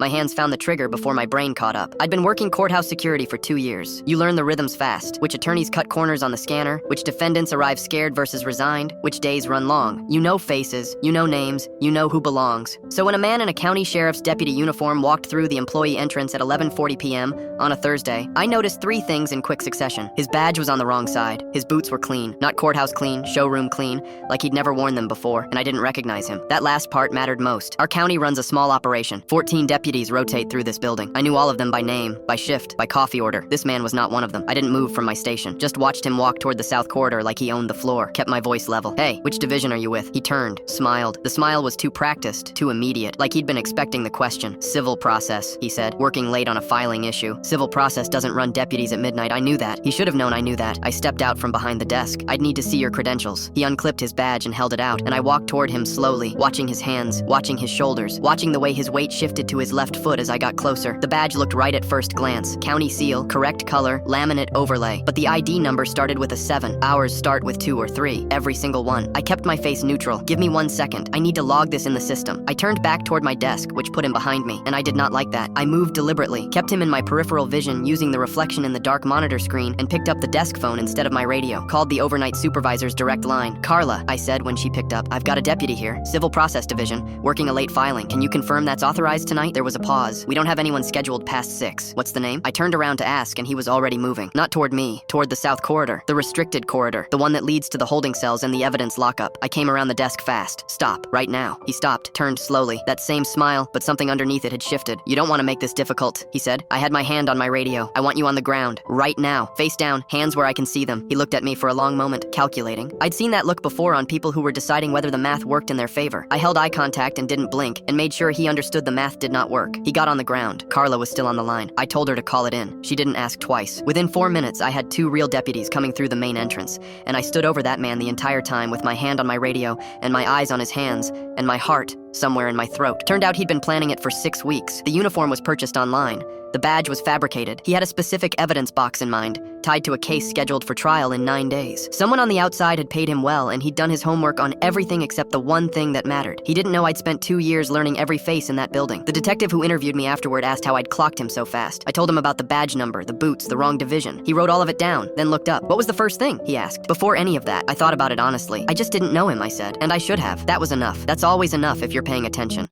My hands found the trigger before my brain caught up. I'd been working courthouse security for 2 years. You learn the rhythms fast. Which attorneys cut corners on the scanner, which defendants arrive scared versus resigned, which days run long. You know faces, you know names, you know who belongs. So when a man in a county sheriff's deputy uniform walked through the employee entrance at 11:40 p.m. on a Thursday, I noticed 3 things in quick succession. His badge was on the wrong side. His boots were clean. Not courthouse clean, showroom clean, like he'd never worn them before, and I didn't recognize him. That last part mattered most. Our county runs a small operation. 14 deputies rotate through this building. I knew all of them by name, by shift, by coffee order. This man was not one of them. I didn't move from my station. Just watched him walk toward the south corridor like he owned the floor. Kept my voice level. Hey, which division are you with? He turned, smiled. The smile was too practiced, too immediate, like he'd been expecting the question. Civil process, he said, working late on a filing issue. Civil process doesn't run deputies at midnight. I knew that. He should have known I knew that. I stepped out from behind the desk. I'd need to see your credentials. He unclipped his badge and held it out, and I walked toward him slowly, watching his hands, watching his shoulders, watching the way his weight shifted to his left foot as I got closer. The badge looked right at first glance. County seal, correct color, laminate overlay. But the ID number started with a 7. Ours start with 2 or 3. Every single one. I kept my face neutral. Give me 1 second. I need to log this in the system. I turned back toward my desk, which put him behind me, and I did not like that. I moved deliberately, kept him in my peripheral vision using the reflection in the dark monitor screen, and picked up the desk phone instead of my radio. Called the overnight supervisor's direct line. Carla, I said when she picked up. I've got a deputy here, Civil Process Division, working a late filing. Can you confirm that's authorized tonight? There was a pause. We don't have anyone scheduled past 6. What's the name? I turned around to ask, and he was already moving. Not toward me, toward the south corridor, the restricted corridor, the one that leads to the holding cells and the evidence lockup. I came around the desk fast. Stop, right now. He stopped, turned slowly. That same smile, but something underneath it had shifted. You don't want to make this difficult, he said. I had my hand on my radio. I want you on the ground, right now, face down, hands where I can see them. He looked at me for a long moment, calculating. I'd seen that look before on people who were deciding whether the math worked in their favor. I held eye contact and didn't blink, and made sure he understood the math did not work. He got on the ground. Carla was still on the line. I told her to call it in. She didn't ask twice. Within 4 minutes, I had 2 real deputies coming through the main entrance, and I stood over that man the entire time with my hand on my radio and my eyes on his hands and my heart somewhere in my throat. Turned out he'd been planning it for 6 weeks. The uniform was purchased online. The badge was fabricated. He had a specific evidence box in mind, tied to a case scheduled for trial in 9 days. Someone on the outside had paid him well, and he'd done his homework on everything except the one thing that mattered. He didn't know I'd spent 2 years learning every face in that building. The detective who interviewed me afterward asked how I'd clocked him so fast. I told him about the badge number, the boots, the wrong division. He wrote all of it down, then looked up. What was the first thing? He asked. Before any of that, I thought about it honestly. I just didn't know him, I said. And I should have. That was enough. That's always enough if you're paying attention.